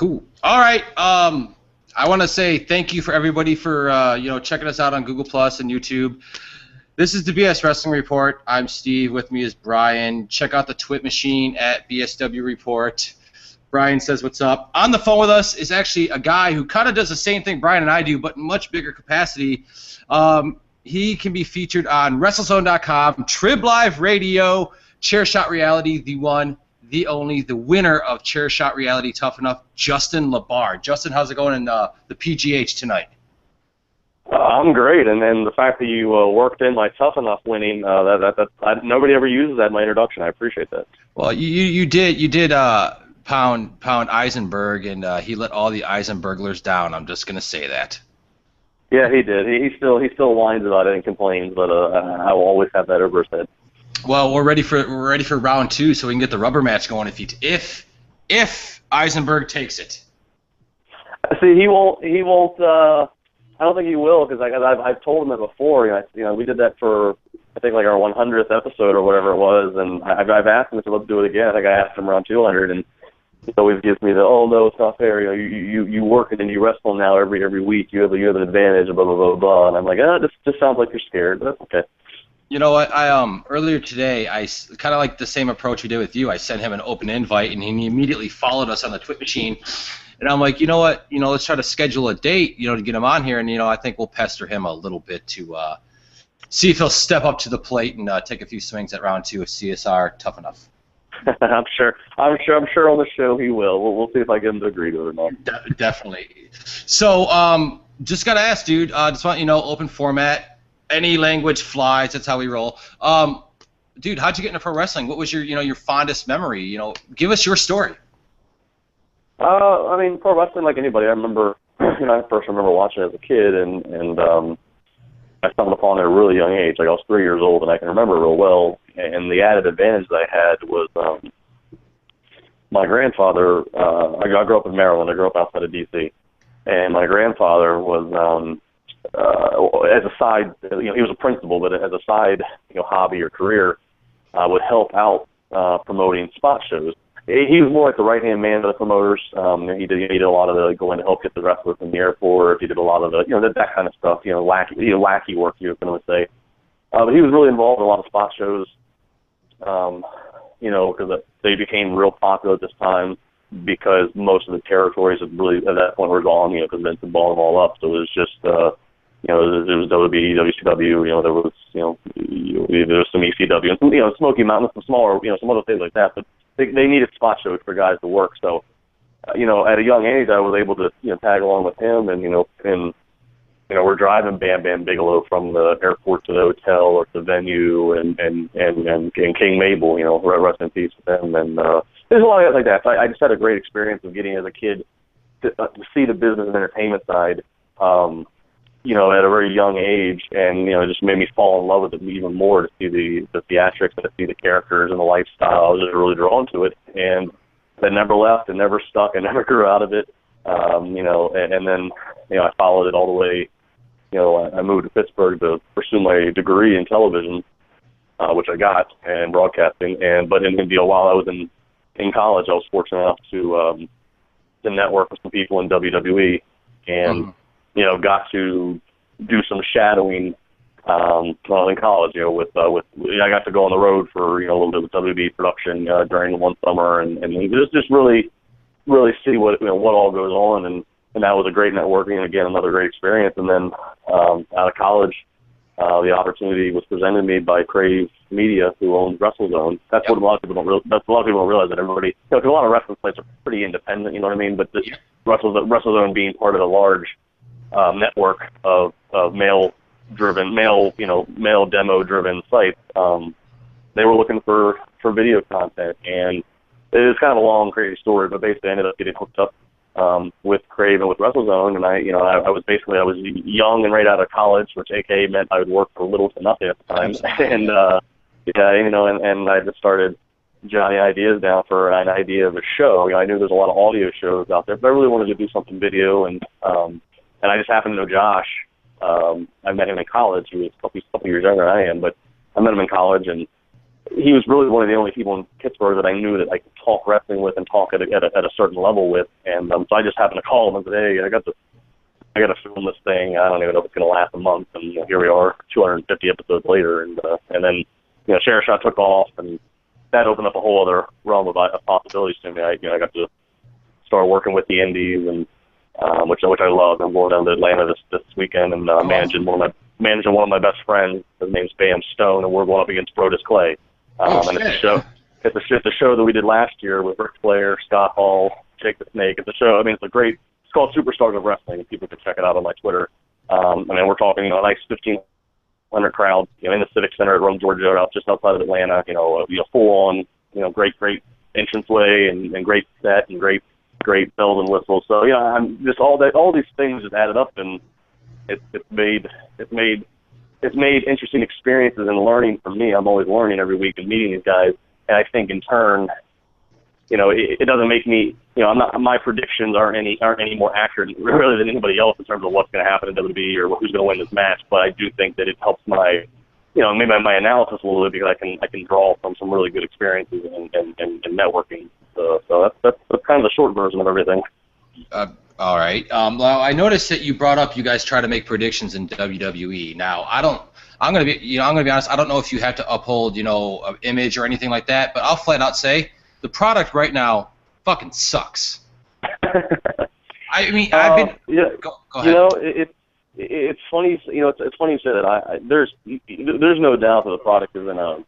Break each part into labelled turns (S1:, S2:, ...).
S1: Cool. All right. I want to say thank you for everybody for checking us out on Google Plus and YouTube. This is the BS Wrestling Report. I'm Steve. With me is Brian. Check out the Twit machine at BSW Report. Brian says what's up. On the phone with us is actually a guy who kind of does the same thing Brian and I do, but in much bigger capacity. He can be featured on WrestleZone.com, Triblive Radio, Chairshot Reality, the one, the only, the winner of Chairshot Reality Tough Enough, Justin Labar. Justin, how's it going in the PGH tonight?
S2: I'm great, and the fact that you worked in my Tough Enough winning, nobody ever uses that in my introduction. I appreciate that.
S1: Well, you did pound Eisenberg, and he let all the Eisenberglers down. I'm just gonna say that.
S2: Yeah, he did. He still whines about it and complains, but I will always have that over his head.
S1: Well, we're ready for round 2, so we can get the rubber match going. If Eisenberg takes it.
S2: See, he won't. I don't think he will, because I've told him it before. We did that for I think like our 100th episode or whatever it was, and I've asked him if he'd love to do it again. I think I asked him around 200, and he always gives me the, oh no, it's not fair. You work it and you wrestle now every week. You have an advantage, blah blah blah blah. And I'm like, this just sounds like you're scared, but that's okay.
S1: You know what? I earlier today, I kind of like the same approach we did with you. I sent him an open invite, and he immediately followed us on the Twit machine. And I'm like, you know what? Let's try to schedule a date, to get him on here. And I think we'll pester him a little bit to see if he'll step up to the plate and take a few swings at round 2 of CSR Tough Enough.
S2: I'm sure on the show he will. We'll see if I get him to agree to it or not.
S1: Definitely. So, just gotta ask, dude. Just want open format. Any language flies. That's how we roll. Dude, how'd you get into pro wrestling? What was your fondest memory? Give us your story.
S2: Pro wrestling, like anybody. I remember, I first remember watching it as a kid, and I stumbled upon it at a really young age. Like I was 3 years old, and I can remember it real well. And the added advantage that I had was my grandfather. I grew up in Maryland. I grew up outside of D.C. And my grandfather was, as a side, he was a principal, but as a side, hobby or career, would help out promoting spot shows. He was more like the right-hand man to the promoters. He did a lot of the going to help get the wrestlers in the airport. He did a lot of the, that kind of stuff, wacky work, you were going to say. But he was really involved in a lot of spot shows, because they became real popular at this time because most of the territories had really, at that point, were gone, because Vince had balled them all up. So it was just, there was WB, WCW, there was, there was some ECW, and some, Smoky Mountain, some smaller, some other things like that. But they needed spot shows for guys to work. So, at a young age, I was able to, tag along with him, and we're driving Bam Bam Bigelow from the airport to the hotel or to the venue, and King Mabel, rest in peace with them. And there's a lot of like that. So I just had a great experience of getting as a kid to see the business and entertainment side, at a very young age, and it just made me fall in love with it even more to see the theatrics, to see the characters and the lifestyle. I was just really drawn to it, and that never left and never stuck. I never grew out of it, and then I followed it all the way. I moved to Pittsburgh to pursue my degree in television, which I got, and broadcasting. But while I was in college, I was fortunate enough to network with some people in WWE, and got to do some shadowing while in college. I got to go on the road for a little bit with WB production during one summer, and just really see what all goes on, and that was a great networking, and again another great experience. And then out of college, the opportunity was presented to me by Crave Media, who owns WrestleZone. That's what a lot of people don't realize. That's a lot of people don't realize, that everybody, because a lot of wrestling sites are pretty independent. You know what I mean? But this WrestleZone being part of a large network of male demo-driven sites, they were looking for video content, and it was kind of a long, crazy story. But basically, I ended up getting hooked up with Crave and with WrestleZone, and I was young and right out of college, which AKA meant I would work for little to nothing at the time, and I just started jotting ideas down for an idea of a show. I knew there's a lot of audio shows out there, but I really wanted to do something video, and I just happened to know Josh. I met him in college. He was a couple years younger than I am, but I met him in college, and he was really one of the only people in Pittsburgh that I knew that I could talk wrestling with and talk at a certain level with. And so I just happened to call him and said, hey, I got to film this thing. I don't even know if it's going to last a month. And here we are, 250 episodes later. And then Chairshot took off, and that opened up a whole other realm of possibilities to me. I got to start working with the indies, and which I love. I'm going down to Atlanta this weekend and managing one of my best friends. His name's Bam Stone, and we're going up against Brodus Clay. And it's a show. It's a show that we did last year with Ric Flair, Scott Hall, Jake the Snake. It's a show. I mean, it's called Superstars of Wrestling, and people can check it out on my Twitter. I mean, we're talking a nice 1,500 crowd, in the Civic Center at Rome, Georgia, just outside of Atlanta. Full on, great entranceway and great set and great bells and whistles. So I'm just all these things just added up, and it's made interesting experiences and learning for me. I'm always learning every week and meeting these guys, and I think in turn, it doesn't make me, my predictions aren't any more accurate really than anybody else in terms of what's going to happen in WWE or who's going to win this match. But I do think that it helps my, maybe my analysis a little bit, because I can draw from some really good experiences and networking. So that's kind of the short version of everything.
S1: All right. Well, I noticed that you brought up you guys try to make predictions in WWE. Now, I'm gonna be honest. I don't know if you have to uphold, an image or anything like that, but I'll flat out say the product right now fucking sucks. I mean, I've been. Go ahead.
S2: It's funny. It's funny you say that. There's no doubt that the product is in a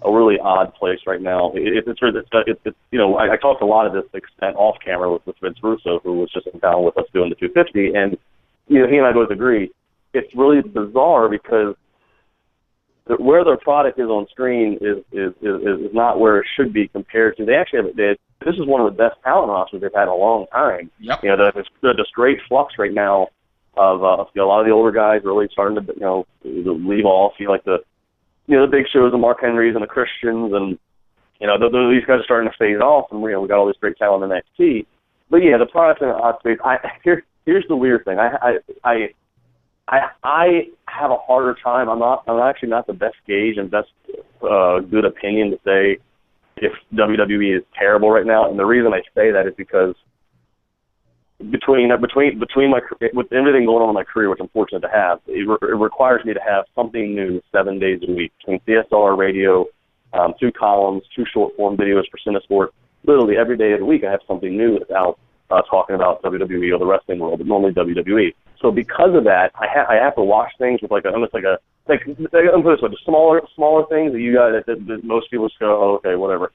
S2: really odd place right now. I talked a lot of this extent off camera with Vince Russo, who was just in town with us doing the 250, and he and I both agree. It's really bizarre because where their product is on screen is not where it should be compared to. They actually this is one of the best talent rosters they've had in a long time.
S1: Yep.
S2: There's this great flux right now of a lot of the older guys really starting to leave off. The big shows, the Mark Henrys and the Christians, and these guys are starting to fade off, and we got all this great talent in NXT. But yeah, the product's in an odd space. Here's the weird thing. I have a harder time. I'm actually not the best gauge and best good opinion to say if WWE is terrible right now. And the reason I say that is because between with everything going on in my career, which I'm fortunate to have, it requires me to have something new 7 days a week. Between CSR radio, 2 columns, 2 short form videos for Cinesport. Literally every day of the week, I have something new that's out talking about WWE or the wrestling world, but normally WWE. So because of that, I have to watch things with almost like the smaller things that you guys that most people just go, oh, okay, whatever.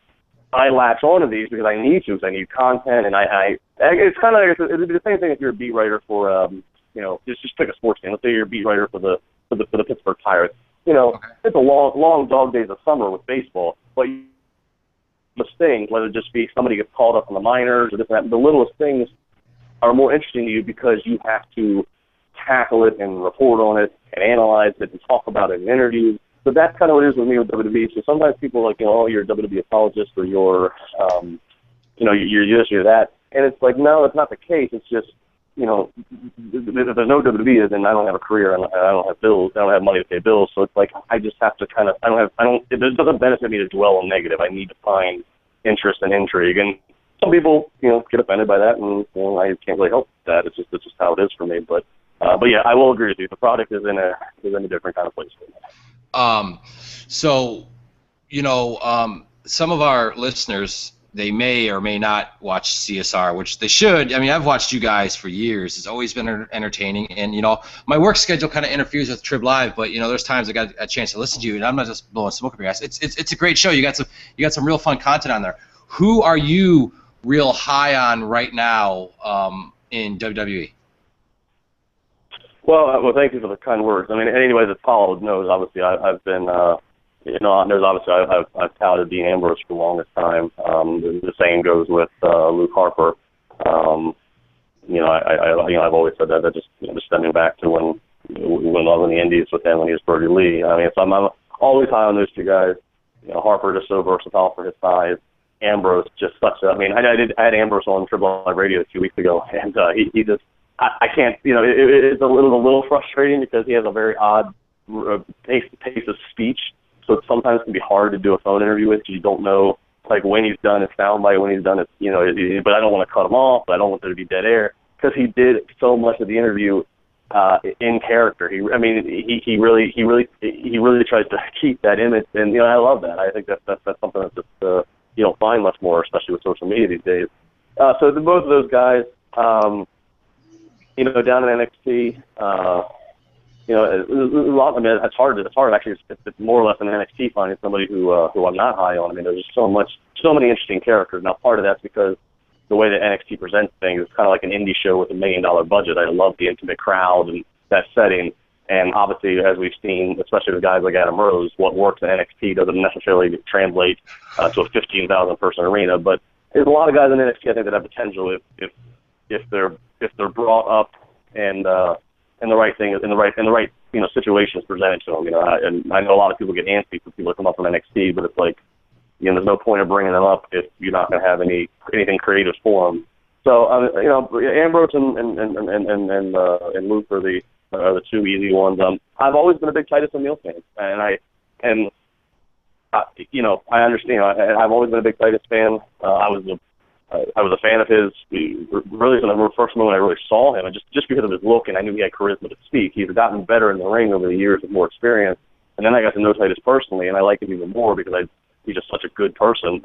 S2: I latch onto these because I need to, because I need content, and it's kind of like it'd be the same thing if you're a beat writer for just pick a sports team. Let's say you're a beat writer for the Pittsburgh Pirates.
S1: Okay.
S2: It's a long dog days of summer with baseball, but the things, whether it just be somebody gets called up on the minors or this and that, the littlest things are more interesting to you because you have to tackle it and report on it and analyze it and talk about it in interviews. So that's kind of what it is with me with WWE. So sometimes people are like, oh, you're a WWE apologist, or you're this, you're that. And it's like, no, it's not the case. It's just, if there's no WWE, then I don't have a career and I don't have bills. I don't have money to pay bills. So it's like, I just have to it doesn't benefit me to dwell on negative. I need to find interest and intrigue. And some people, get offended by that, and I can't really help that. It's just how it is for me. But yeah, I will agree with you. The product is in a different kind of place for me.
S1: Some of our listeners, they may or may not watch CSR, which they should. I mean, I've watched you guys for years. It's always been entertaining, and my work schedule kind of interferes with Triblive, but there's times I got a chance to listen to you, and I'm not just blowing smoke up your ass. It's a great show. You got some real fun content on there. Who are you real high on right now in WWE?
S2: Well, thank you for the kind words. I mean, anybody that followed knows. Obviously, I've been, I've touted Dean Ambrose for the longest time. The same goes with Luke Harper. I've always said that. Just stemming back to when I was in the Indies with him when he was Brody Lee. I mean, so I'm always high on those two guys. Harper just so versatile for his size. Ambrose just such a. I mean, I had Ambrose on Triblive Radio a few weeks ago, and he just. I can't, it's a little frustrating because he has a very odd pace of speech, so it sometimes can be hard to do a phone interview with because you don't know like when he's done his soundbite, when he's done it, but I don't want to cut him off, but I don't want there to be dead air because he did so much of the interview in character. He really tries to keep that image, and I love that. I think that's something that's just you don't find much more, especially with social media these days. So both of those guys, down in NXT, a lot. I mean, it's hard actually. It's more or less an NXT finding somebody who I'm not high on. I mean, there's just so many interesting characters. Now, part of that's because the way that NXT presents things, it's kind of like an indie show with $1 million budget. I love the intimate crowd and that setting. And obviously, as we've seen, especially with guys like Adam Rose, what works in NXT doesn't necessarily translate to a 15,000 person arena. But there's a lot of guys in NXT I think that have potential if they're brought up and the right thing in the right situation is presented to them. And I know a lot of people get antsy for people that come up from NXT, but it's like, there's no point of bringing them up if you're not going to have anything creative for them. So, Ambrose and Luke are the two easy ones. I've always been a big Titus O'Neil fan, I understand. I've always been a big Titus fan. I was a fan of his. Really, from the first moment I really saw him, and just because of his look, and I knew he had charisma to speak. He's gotten better in the ring over the years with more experience. And then I got to know Titus personally, and I like him even more because he's just such a good person.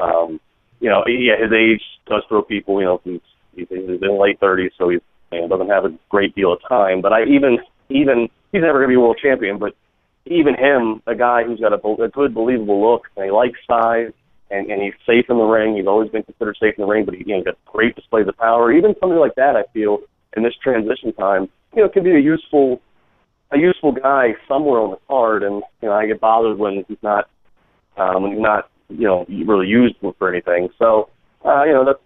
S2: His age does throw people. He's in late 30s, so he doesn't have a great deal of time. But even he's never going to be world champion. But even him, a guy who's got a good, believable look, and he likes size, and he's safe in the ring. He's always been considered safe in the ring, but he's got great displays of power. Even something like that, I feel, in this transition time, can be a useful guy somewhere on the card. And I get bothered when he's not really used for anything. So that's.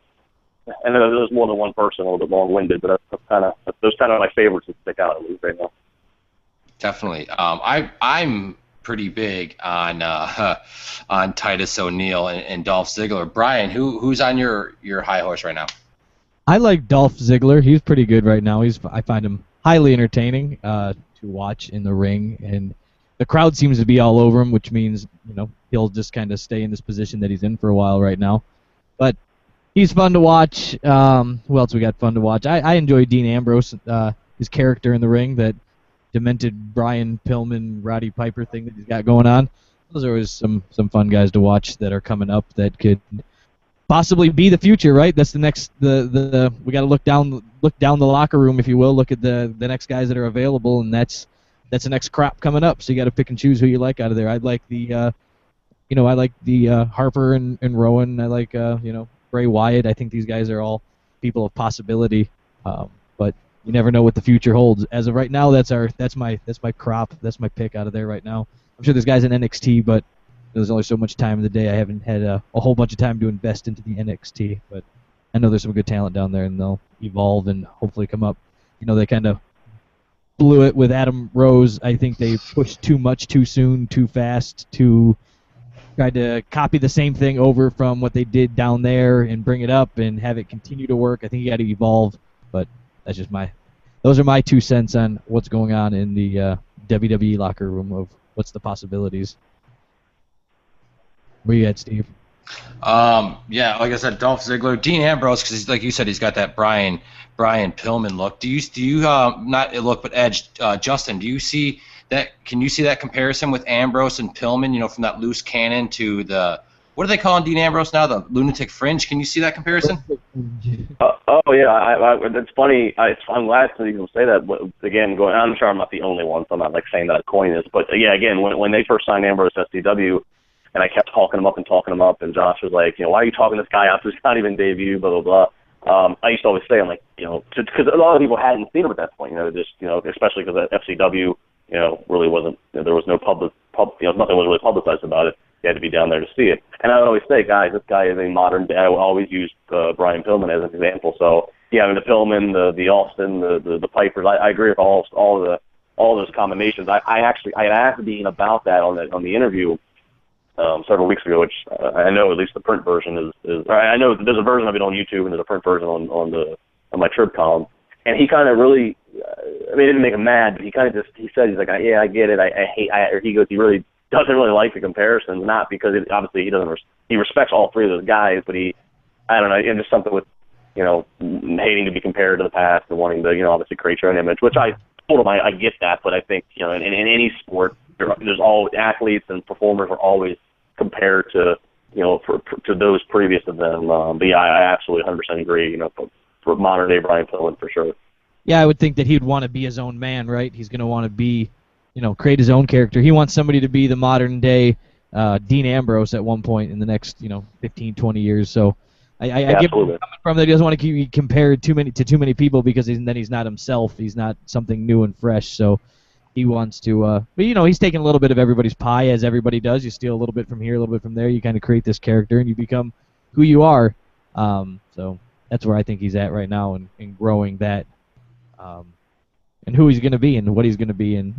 S2: And there's more than one person, a little bit long-winded, but those kind of my favorites that stick out at least right now.
S1: Definitely. I'm pretty big on Titus O'Neil and Dolph Ziggler. Brian, who's on your high horse right now?
S3: I like Dolph Ziggler. He's pretty good right now. I find him highly entertaining to watch in the ring, and the crowd seems to be all over him, which means he'll just kind of stay in this position that he's in for a while right now. But he's fun to watch. Who else we got fun to watch? I enjoy Dean Ambrose, his character in the ring, that demented Brian Pillman, Roddy Piper thing that he's got going on. Those are always some fun guys to watch that are coming up that could possibly be the future, right? That's the next we got to look down the locker room, if you will. Look at the next guys that are available, and that's the next crop coming up. So you got to pick and choose who you like out of there. I like the Harper and Rowan. I like Bray Wyatt. I think these guys are all people of possibility, but you never know what the future holds. As of right now, that's my crop. That's my pick out of there right now. I'm sure there's guys in NXT, but there's only so much time in the day. I haven't had a whole bunch of time to invest into the NXT, but I know there's some good talent down there, and they'll evolve and hopefully come up. They kind of blew it with Adam Rose. I think they pushed too much too soon, too fast, tried to copy the same thing over from what they did down there and bring it up and have it continue to work. I think you got to evolve, but that's just those are my 2 cents on what's going on in the WWE locker room of what's the possibilities. Where you at, Steve?
S1: Yeah, like I said, Dolph Ziggler, Dean Ambrose, because like you said, he's got that Brian Pillman look. Do you not look, but Edge, Justin? Do you see that? Can you see that comparison with Ambrose and Pillman? From that loose cannon to the, what are they calling Dean Ambrose now? The lunatic fringe. Can you see that comparison?
S2: Oh yeah, it's funny. I'm glad to even say that. But again, I'm sure I'm not the only one, so I'm not saying that coin is. But yeah, again, when they first signed Ambrose to SCW, and I kept talking him up, and Josh was like, why are you talking this guy out? He's not even debut, blah blah blah. I used to always say, I'm like, because a lot of people hadn't seen him at that point, especially because FCW, really wasn't, there was no nothing was really publicized about it. You had to be down there to see it. And I would always say, guys, this guy is a modern day. I would always use Brian Pillman as an example. So yeah, the Pillman, the Austin, the Pipers. I agree with all those combinations. I had asked Dean about that on the interview several weeks ago, which I know at least the print version is. I know there's a version of it on YouTube and there's a print version on my Trib column. And he kind of really, it didn't make him mad, but he kind of he said, he's like, yeah, I get it. He goes, he really doesn't really like the comparisons, not because obviously he doesn't. He respects all three of those guys, but I don't know, and just something with, hating to be compared to the past and wanting to, obviously create your own image, which I told him I get that, but I think, in any sport, there's all athletes and performers are always compared to, to those previous to them. But yeah, I absolutely 100% agree, for modern day Brian Pillman for sure.
S3: Yeah, I would think that he'd want to be his own man, right? He's going to want to be, create his own character. He wants somebody to be the modern day Dean Ambrose at one point in the next, 15, 20 years. So I get where he's coming from that he doesn't want to be compared too many people because then he's not himself. He's not something new and fresh. So he wants to, but he's taking a little bit of everybody's pie, as everybody does. You steal a little bit from here, a little bit from there. You kind of create this character, and you become who you are. So that's where I think he's at right now, in growing that. And who he's going to be and what he's going to be. And,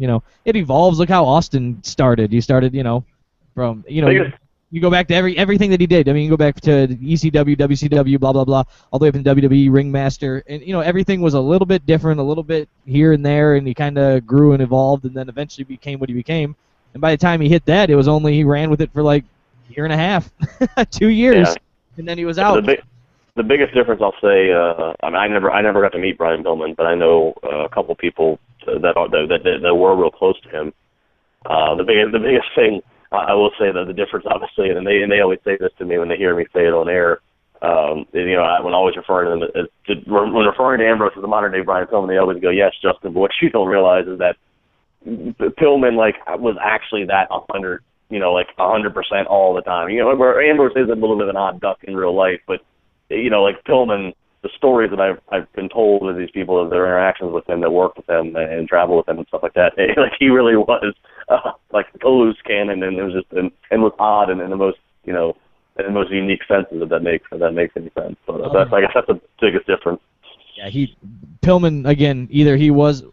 S3: it evolves. Look how Austin started. You started, from, you go back to everything that he did. I mean, you go back to ECW, WCW, blah, blah, blah, all the way up to WWE, Ringmaster. And, everything was a little bit different, a little bit here and there, and he kind of grew and evolved and then eventually became what he became. And by the time he hit that, he ran with it for like a year and a half, 2 years, and then he was out.
S2: The biggest difference, I'll say, I never got to meet Brian Pillman, but I know a couple people that were real close to him. The biggest thing, I will say that the difference, obviously, and they always say this to me when they hear me say it on air. When always referring to them when referring to Ambrose as the modern day Brian Pillman, they always go, "Yes, Justin." But what you don't realize is that Pillman was actually that 100%, 100% all the time. Where Ambrose is a little bit of an odd duck in real life, but Pillman, the stories that I've been told with these people, their interactions with him, that worked with him and travel with him and stuff like that, he really was a loose cannon, and it was just and was odd and in the most in the most unique senses, if that makes any sense. So I guess that's the biggest difference.
S3: Yeah, Pillman again. Either he was,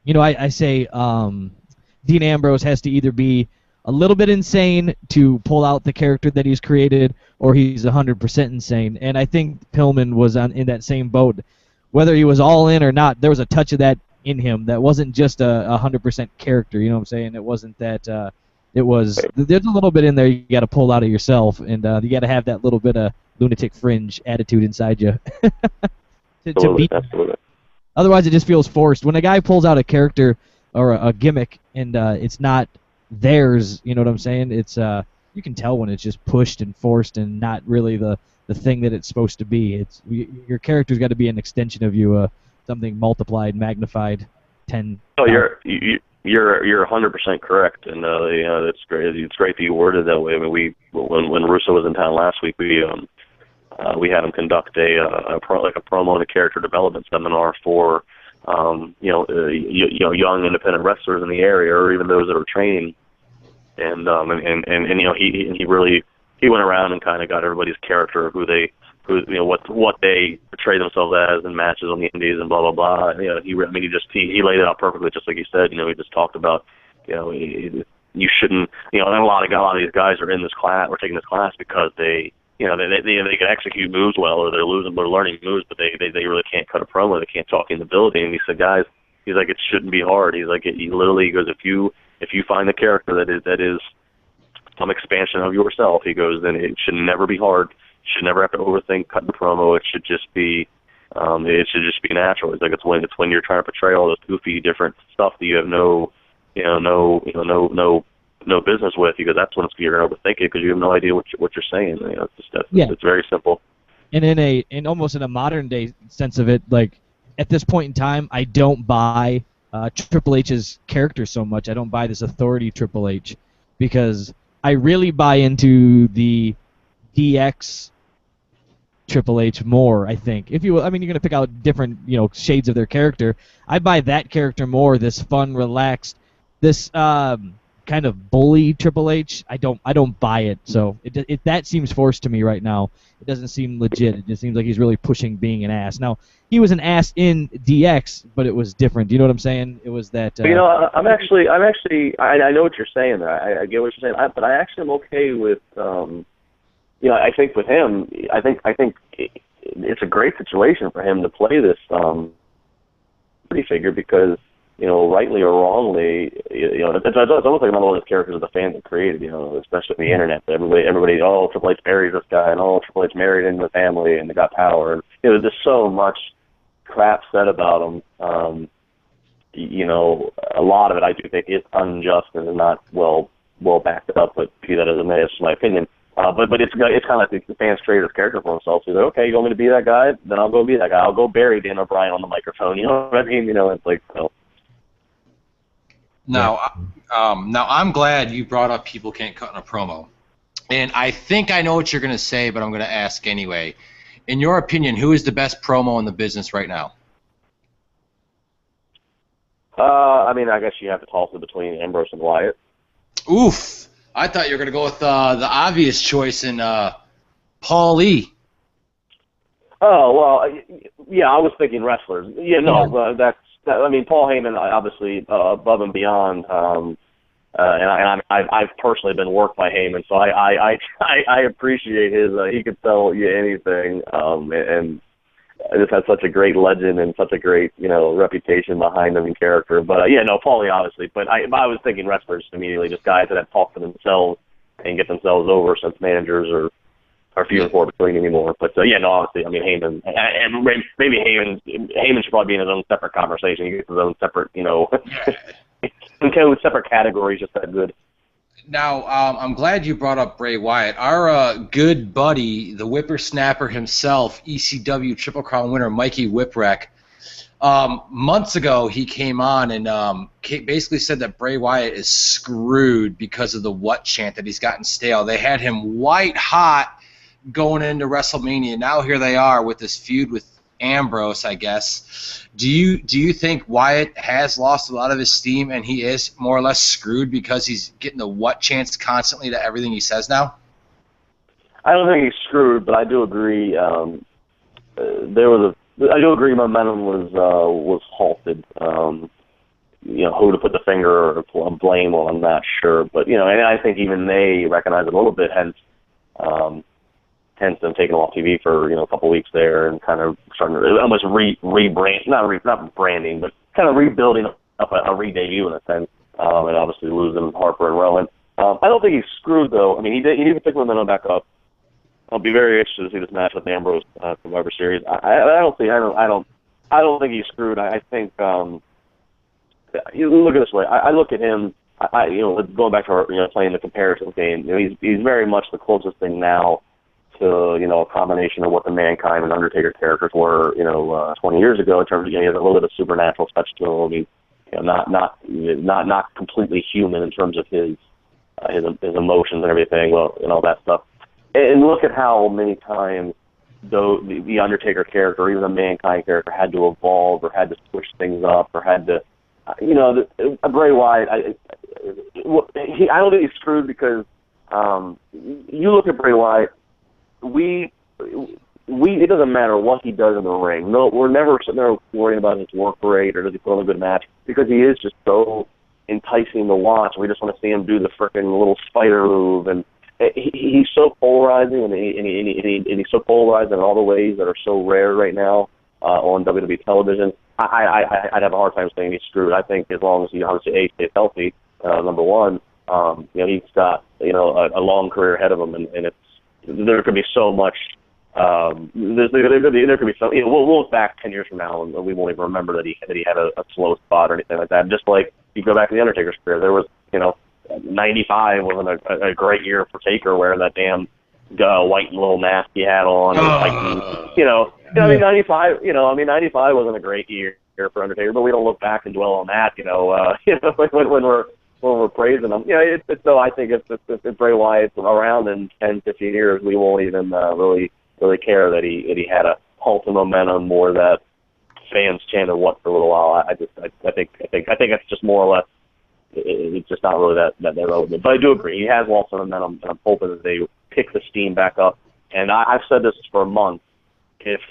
S3: I say Dean Ambrose has to either be a little bit insane to pull out the character that he's created, or he's 100% insane. And I think Pillman was in that same boat. Whether he was all in or not, there was a touch of that in him. That wasn't just a 100% character. You know what I'm saying? It wasn't that. There's a little bit in there you got to pull out of yourself, and you got to have that little bit of lunatic fringe attitude inside you.
S2: Absolutely.
S3: Otherwise, it just feels forced. When a guy pulls out a character or a gimmick and it's not theirs, you know what I'm saying? It's you can tell when it's just pushed and forced and not really the thing that it's supposed to be. It's your character's got to be an extension of you, something multiplied, magnified, 10.
S2: Oh, you're 100% correct, and it's great. It's great that you worded that way. I mean, when Russo was in town last week, we had him conduct a promo and a character development seminar for young independent wrestlers in the area, or even those that are training. And he went around and kind of got everybody's character, what they portray themselves as in matches on the indies and blah blah blah. He laid it out perfectly, just like you said. He just talked about you shouldn't, and a lot of these guys are in this class, or taking this class because they can execute moves well, or they're learning moves, but they really can't cut a promo. They can't talk in the building. And he said, guys, he's like, it shouldn't be hard. He's like, he literally goes, if you find a character that is some expansion of yourself, he goes, then it should never be hard. You should never have to overthink cutting the promo. It should just be natural. It's like it's when you're trying to portray all this goofy different stuff that you have no business with, because that's when you're going to overthink it, because you have no idea what you're saying. It's very simple.
S3: And in almost in a modern day sense of it, like at this point in time, I don't buy Triple H's character so much. I don't buy this authority Triple H, because I really buy into the DX Triple H more, I think. If you will, I mean, you're going to pick out different, shades of their character. I buy that character more, this fun, relaxed, this kind of bully Triple H. I don't buy it. So that seems forced to me right now. It doesn't seem legit. It just seems like he's really pushing being an ass. Now, he was an ass in DX, but it was different. Do you know what I'm saying? It was that.
S2: I know what you're saying. I get what you're saying. But I actually am okay with. I think with him, I think it's a great situation for him to play this pretty figure, because rightly or wrongly, it's almost like another one of those characters that the fans have created, especially on the internet. Everybody, oh, Triple H buried this guy, and oh, Triple H married into the family, and they got power, and there's just so much crap said about him. A lot of it I do think is unjust and is not well backed up, but be that as it may, it's my opinion. But it's kind of like the fans created this character for themselves. So they're like, okay, you want me to be that guy? Then I'll go be that guy. I'll go bury Dan O'Brien on the microphone. You know what I mean? It's like,
S1: Now, now I'm glad you brought up people can't cut in a promo, and I think I know what you're going to say, but I'm going to ask anyway. In your opinion, who is the best promo in the business right now?
S2: I guess you have to toss it between Ambrose and Wyatt.
S1: Oof! I thought you were going to go with the obvious choice in Paul Lee.
S2: Oh, well, yeah, I was thinking wrestlers. Yeah, no, Paul Heyman, obviously, above and beyond, and I've personally been worked by Heyman, so I appreciate his. He could sell you anything, and just has such a great legend and such a great reputation behind him and character. But Paulie obviously. But I was thinking wrestlers immediately, just guys that have talked to themselves and get themselves over, since managers are few and far between anymore. But obviously, Heyman, and maybe Heyman should probably be in his own separate conversation. He gets his own separate separate categories, just that good.
S1: Now, I'm glad you brought up Bray Wyatt. Our good buddy, the whippersnapper himself, ECW Triple Crown winner Mikey Whipwreck, months ago he came on and basically said that Bray Wyatt is screwed because of the what chant that he's gotten stale. They had him white hot going into WrestleMania. Now here they are with this feud with Ambrose, I guess. Do you think Wyatt has lost a lot of his steam and he is more or less screwed because he's getting the what chance constantly to everything he says now?
S2: I don't think he's screwed, but I do agree. I do agree momentum was halted. Who to put the finger or blame on, I'm not sure, but and I think even they recognize it a little bit. Hence them taking off TV for a couple weeks there and kind of starting to almost rebrand, not branding, but kind of rebuilding up a re-debut in a sense, and obviously losing Harper and Rowan. I don't think he's screwed though. He did pick momentum back up. I'll be very interested to see this match with Ambrose from Survivor Series. I don't think he's screwed. I think you look at it this way. I look at him. Going back to our, playing the comparison game. He's very much the closest thing now to a combination of what the Mankind and Undertaker characters were 20 years ago in terms of he has a little bit of supernatural touch to him. Not completely human in terms of his emotions and everything. And all that stuff. And look at how many times the Undertaker character or even the Mankind character had to evolve or had to switch things up or had to Bray Wyatt. I don't think he's screwed because you look at Bray Wyatt. It doesn't matter what he does in the ring. No, we're never sitting there worrying about his work rate or does he put on a good match because he is just so enticing to watch. We just want to see him do the frickin' little spider move, and he's so polarizing, and he's so polarizing in all the ways that are so rare right now on WWE television. I'd have a hard time saying he's screwed. I think as long as he obviously stays healthy, number one, he's got a long career ahead of him, and there could be so much. There could be some. We'll look back 10 years from now, and we won't even remember that he had a slow spot or anything like that. Just like you go back to the Undertaker's career, there was 95 wasn't a great year for Taker, wearing that damn white little mask he had on. And 95. 95 wasn't a great year for Undertaker, but we don't look back and dwell on that. When we're praising him, so I think if Bray Wyatt's around in 10, 15 years, we won't even really care that he had a halt in momentum or that fans chanted what for a little while. I think it's just more or less. It's just not really that relevant. But I do agree. He has lost some momentum, and I'm hoping that they pick the steam back up. And I've said this for a month. If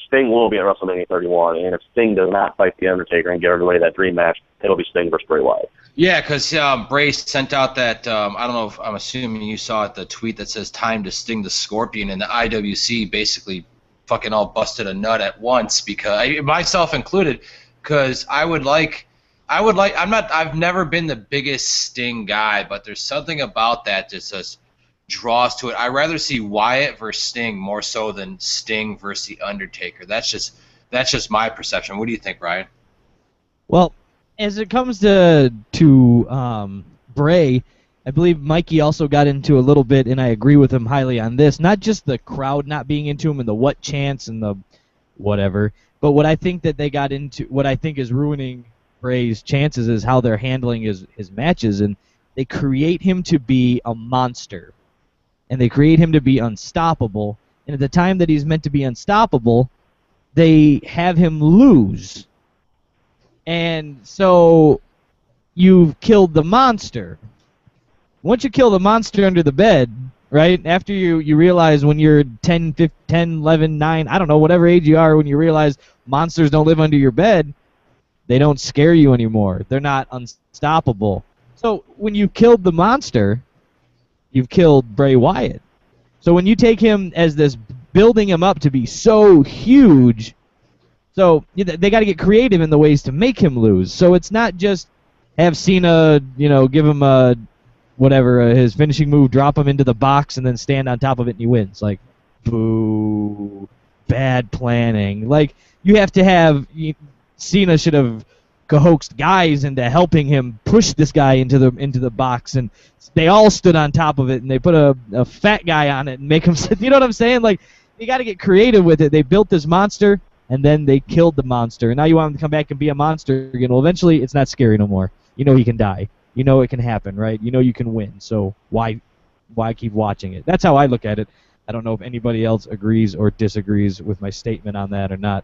S2: Sting will be at WrestleMania 31, and if Sting does not fight The Undertaker and get away that dream match, it'll be Sting versus Bray Wyatt.
S1: Yeah, because Bray sent out that, I don't know if I'm assuming you saw it, the tweet that says time to sting the Scorpion, and the IWC basically fucking all busted a nut at once, because myself included, because I I've never been the biggest Sting guy, but there's something about that that just draws to it. I'd rather see Wyatt versus Sting more so than Sting versus The Undertaker. That's just my perception. What do you think, Brian?
S3: Well, as it comes to Bray, I believe Mikey also got into a little bit, and I agree with him highly on this. Not just the crowd not being into him and the what chants and the whatever, but what I think that they got into, what I think is ruining Bray's chances is how they're handling his matches, and they create him to be a monster, and they create him to be unstoppable, and at the time that he's meant to be unstoppable, they have him lose. And so you've killed the monster. Once you kill the monster under the bed, right, after you realize when you're 10, 15, 10, 11, 9, I don't know, whatever age you are, when you realize monsters don't live under your bed, they don't scare you anymore. They're not unstoppable. So when you've killed the monster, you've killed Bray Wyatt. So when you take him as this, building him up to be so huge, so they got to get creative in the ways to make him lose. So it's not just have Cena, give him his finishing move, drop him into the box, and then stand on top of it and he wins. Like, boo, bad planning. Like, you have to have, Cena should have coaxed guys into helping him push this guy into the box, and they all stood on top of it, and they put a fat guy on it and make him sit. You know what I'm saying? Like, you got to get creative with it. They built this monster, and then they killed the monster, and now you want him to come back and be a monster again. Well, eventually, it's not scary no more. You know he can die. You know it can happen, right? You know you can win. So why keep watching it? That's how I look at it. I don't know if anybody else agrees or disagrees with my statement on that or not.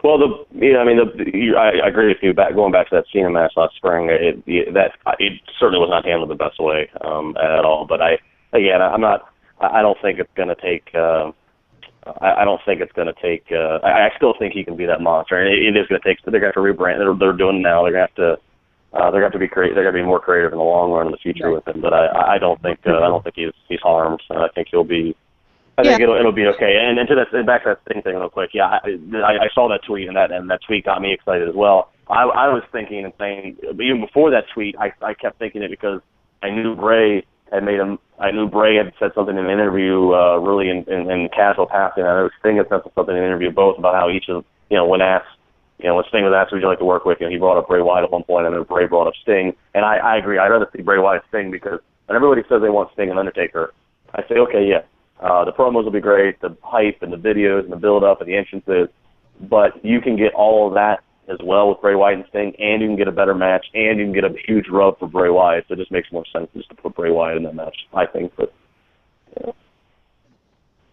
S2: Well, I agree with you. Going back to that Cena match last spring, it certainly was not handled the best way at all. But I don't think it's going to take. I don't think it's going to take. I still think he can be that monster, and it is going to take. They're going to have to rebrand. They're doing it now. They're going to have to. They're going to have to be creative. They're going to be more creative in the long run in the future with him. But I don't think he's harmed. I think he'll be. I think it'll be okay. And back to that thing real quick. Yeah, I saw that tweet, and that tweet got me excited as well. I was thinking and saying, even before that tweet, I kept thinking it because I knew Bray had made him. I knew Bray had said something in an interview, really in casual passing. I was thinking said something in an interview both about how each of when asked. When Sting was asked who would you like to work with, he brought up Bray Wyatt at one point, and then Bray brought up Sting. And I agree. I'd rather see Bray Wyatt Sting because when everybody says they want Sting and Undertaker, I say, okay, yeah. The promos will be great, the hype and the videos and the build-up and the entrances, but you can get all of that as well with Bray Wyatt and Sting, and you can get a better match, and you can get a huge rub for Bray Wyatt. So it just makes more sense just to put Bray Wyatt in that match, I think. But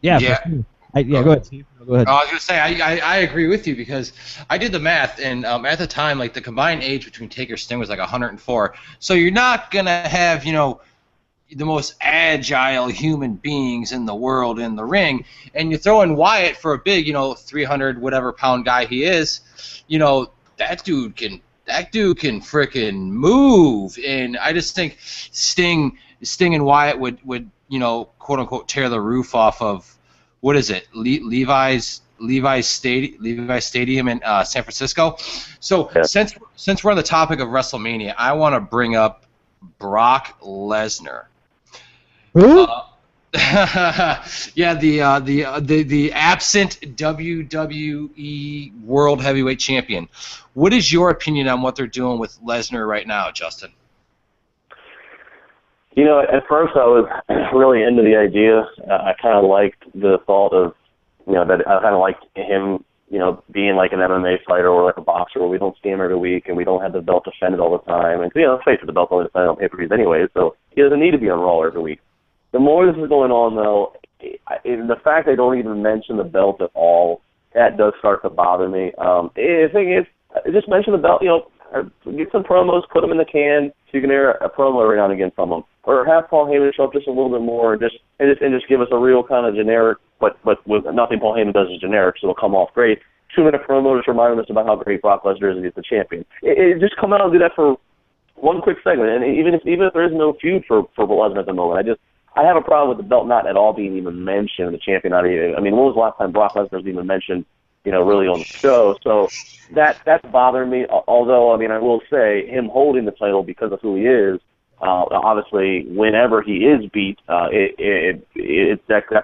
S3: yeah. Go ahead, Steve. Go ahead.
S1: I was going to say, I agree with you because I did the math, and at the time, like, the combined age between Taker and Sting was like 104. So you're not going to have, the most agile human beings in the world in the ring, and you throw in Wyatt for a big, 300 whatever pound guy he is, that dude can frickin' move, and I just think Sting and Wyatt would quote unquote tear the roof off of what is it, Levi's Stadium in San Francisco. So
S2: yeah.
S1: since we're on the topic of WrestleMania, I want to bring up Brock Lesnar.
S3: Who?
S1: Yeah, the absent WWE World Heavyweight Champion. What is your opinion on what they're doing with Lesnar right now, Justin?
S2: At first I was really into the idea. I kind of liked the thought of, that I kind of liked him, being like an MMA fighter or like a boxer where we don't see him every week and we don't have the belt defended all the time. And, let's face it, the belt's only defended on pay-per-views anyway, so he doesn't need to be on Raw every week. The more this is going on, though, the fact they don't even mention the belt at all, that does start to bother me. The thing is, just mention the belt, get some promos, put them in the can, so you can air a promo every now and again from them. Or have Paul Heyman show up just a little bit more, and just give us a real kind of generic, but with nothing Paul Heyman does is generic, so it'll come off great. 2-minute promo just reminding us about how great Brock Lesnar is and he's the champion. Just come out and do that for one quick segment, and even if there is no feud for Lesnar at the moment, I have a problem with the belt not at all being even mentioned, the champion not even. I mean, when was the last time Brock Lesnar was even mentioned really on the show. So that's bothering me. Although, I mean, I will say him holding the title because of who he is. Obviously, whenever he is beat, that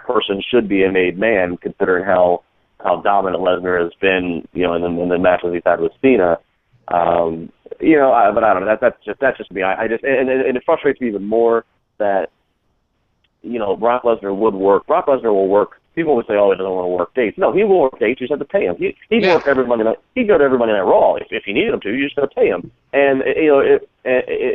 S2: person should be a made man, considering how dominant Lesnar has been, in the matches he's had with Cena. But I don't know. That's just me. I just and it frustrates me even more that Brock Lesnar would work. Brock Lesnar will work. People would say, "Oh, he doesn't want to work dates." No, he will work dates. You just have to pay him. He'd work every Monday night. He'd go to every Monday Night Raw if you needed him to. You just have to pay him. And if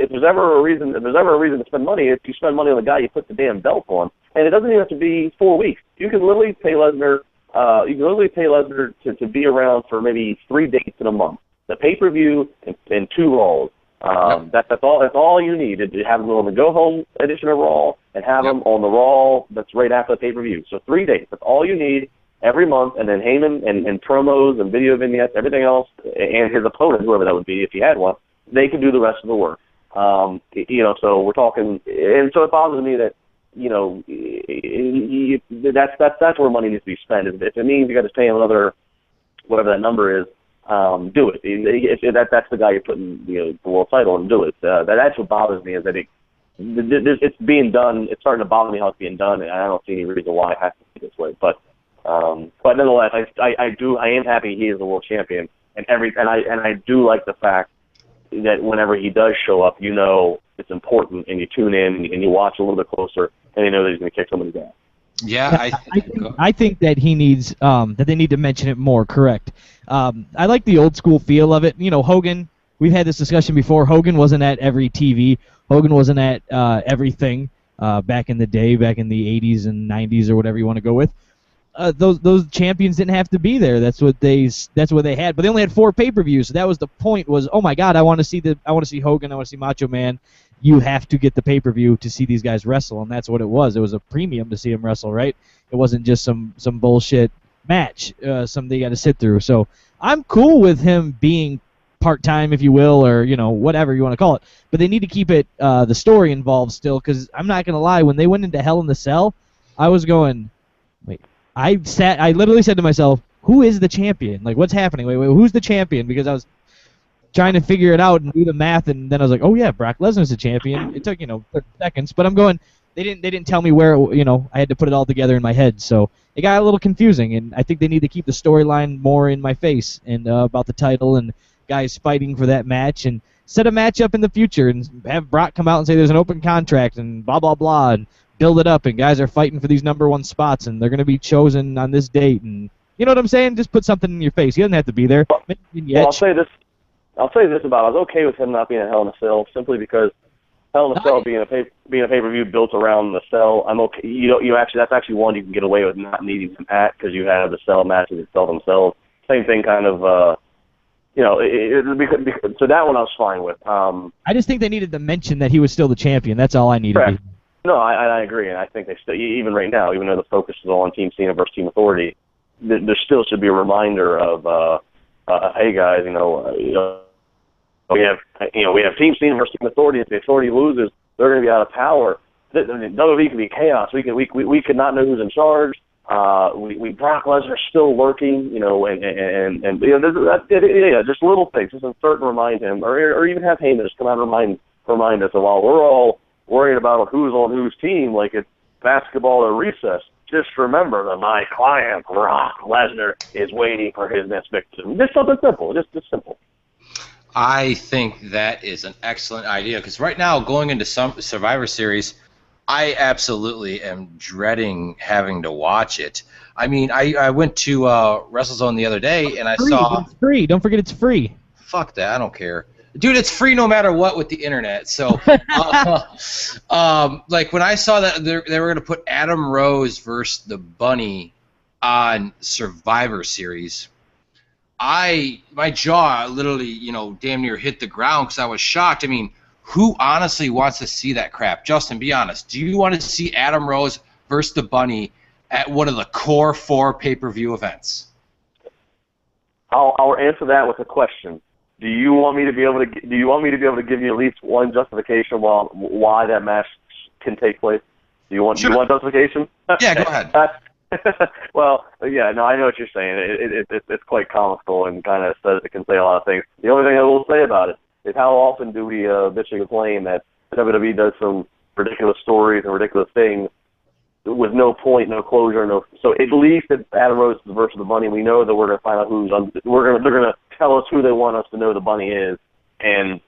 S2: there's ever a reason, to spend money, if you spend money on the guy you put the damn belt on, and it doesn't even have to be 4 weeks. You can literally pay Lesnar. To be around for maybe 3 dates in a month. The pay-per-view and 2 Raws. That's all you need to have him on the go-home edition of Raw and have him on the Raw that's right after the pay-per-view. So 3 dates. That's all you need every month. And then Heyman and promos and video vignettes, everything else, and his opponent, whoever that would be if he had one, they can do the rest of the work. So we're talking, and so it bothers me that that's where money needs to be spent. If it means you got to pay him another, whatever that number is, do it. If that's the guy you're putting the world title on, do it. That's what bothers me is that it's being done. It's starting to bother me how it's being done, and I don't see any reason why it has to be this way. But nonetheless, I am happy he is the world champion, and I do like the fact that whenever he does show up, it's important, and you tune in and you watch a little bit closer, and you know that he's going to kick somebody's ass.
S1: Yeah,
S3: I think that he needs that they need to mention it more. Correct. I like the old school feel of it. Hogan. We've had this discussion before. Hogan wasn't at every TV. Hogan wasn't at everything back in the day, back in the 80s and 90s or whatever you want to go with. Those champions didn't have to be there. That's what they had. But they only had 4 pay-per-views. So that was the point. Was, oh my God, I want to see Hogan. I want to see Macho Man. You have to get the pay-per-view to see these guys wrestle, and that's what it was. It was a premium to see them wrestle, right? It wasn't just some bullshit match, something you got to sit through. So I'm cool with him being part-time, if you will, or whatever you want to call it. But they need to keep it the story involved still, because I'm not gonna lie, when they went into Hell in the Cell, I was going, wait. I literally said to myself, who is the champion? Like, what's happening? Wait, who's the champion? Because I was trying to figure it out and do the math, and then I was like, oh yeah, Brock Lesnar's the champion. It took 30 seconds, but I'm going. They didn't tell me where. I had to put it all together in my head, so it got a little confusing. And I think they need to keep the storyline more in my face and about the title and guys fighting for that match, and set a match up in the future and have Brock come out and say there's an open contract and blah blah blah, and build it up, and guys are fighting for these #1 spots, and they're going to be chosen on this date, and you know what I'm saying? Just put something in your face. He doesn't have to be there.
S2: Well, I'll say this about I was okay with him not being at Hell in a Cell simply because Hell in a Cell being a pay-per-view built around the Cell. I'm okay. That's actually one you can get away with not needing him at, because you have the Cell matches that sell themselves. Same thing, kind of. So that one I was fine with.
S3: I just think they needed to mention that he was still the champion. That's all I needed.
S2: Correct. No, I agree, and I think they still, even right now, even though the focus is on Team Cena versus Team Authority, there still should be a reminder of, hey guys, we have Team Cena versus Team Authority. If the Authority loses, they're going to be out of power. WWE can be chaos. We could not know who's in charge. Brock Lesnar's still lurking, just little things, just start to remind him, or even have Heyman just come out and remind us of, while we're all worried about who's on whose team, like it's basketball or recess. Just remember that my client, Brock Lesnar, is waiting for his next victim. Just something simple, just simple.
S1: I think that is an excellent idea, because right now, going into some Survivor Series, I absolutely am dreading having to watch it. I mean, I went to WrestleZone the other day, and I saw...
S3: It's free. Don't forget it's free.
S1: Fuck that. I don't care. Dude, it's free no matter what with the internet. So, like when I saw that they were going to put Adam Rose versus the Bunny on Survivor Series, my jaw literally, damn near hit the ground because I was shocked. I mean, who honestly wants to see that crap? Justin, be honest. Do you want to see Adam Rose versus the Bunny at one of the core 4 pay-per-view events?
S2: I'll answer that with a question. Do you want me to be able to give you at least one justification why that match can take place? Do you want justification?
S1: Yeah, go ahead.
S2: Well, yeah, no, I know what you're saying. It's quite comical and kind of says it can say a lot of things. The only thing I will say about it is how often do we bitch and complain that WWE does some ridiculous stories and ridiculous things with no point, no closure, no. So at least at Adam Rose versus the Bunny, we know that we're going to find out they're going to tell us who they want us to know the Bunny is, and